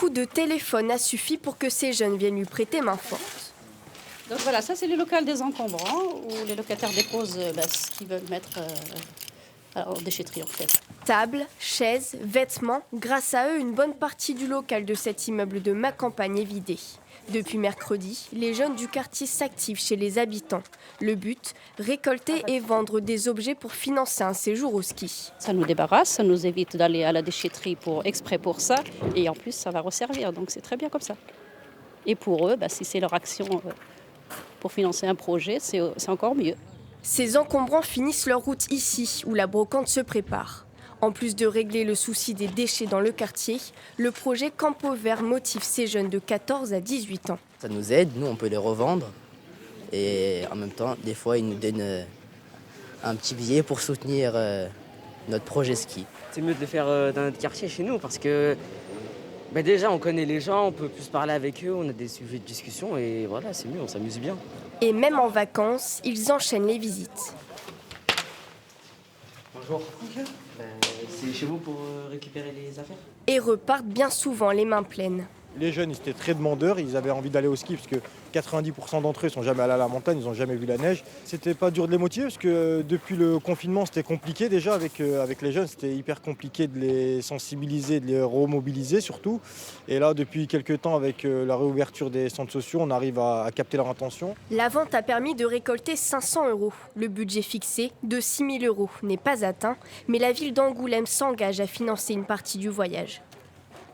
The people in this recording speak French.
coup de téléphone a suffi pour que ces jeunes viennent lui prêter main forte. Donc voilà, ça c'est le local des encombrants où les locataires déposent ce qu'ils veulent mettre en déchetterie en fait. Tables, chaises, vêtements, grâce à eux, une bonne partie du local de cet immeuble de ma campagne est vidée. Depuis mercredi, les jeunes du quartier s'activent chez les habitants. Le but, récolter et vendre des objets pour financer un séjour au ski. Ça nous débarrasse, ça nous évite d'aller à la déchetterie exprès pour ça et en plus ça va resservir, donc c'est très bien comme ça. Et pour eux, si c'est leur action pour financer un projet, c'est encore mieux. Ces encombrants finissent leur route ici, où la brocante se prépare. En plus de régler le souci des déchets dans le quartier, le projet Campo Vert motive ces jeunes de 14 à 18 ans. Ça nous aide, nous on peut les revendre et en même temps, des fois ils nous donnent un petit billet pour soutenir notre projet ski. C'est mieux de le faire dans notre quartier chez nous parce que déjà on connaît les gens, on peut plus parler avec eux, on a des sujets de discussion et voilà, c'est mieux, on s'amuse bien. Et même en vacances, ils enchaînent les visites. Bonjour. C'est chez vous pour récupérer les affaires? Et repartent bien souvent les mains pleines. Les jeunes, ils étaient très demandeurs, ils avaient envie d'aller au ski parce que 90% d'entre eux ne sont jamais allés à la montagne, ils n'ont jamais vu la neige. C'était pas dur de les motiver parce que depuis le confinement, c'était compliqué déjà avec les jeunes, c'était hyper compliqué de les sensibiliser, de les remobiliser surtout. Et là, depuis quelques temps, avec la réouverture des centres sociaux, on arrive à capter leur attention. La vente a permis de récolter 500 €. Le budget fixé de 6 000 € n'est pas atteint, mais la ville d'Angoulême s'engage à financer une partie du voyage.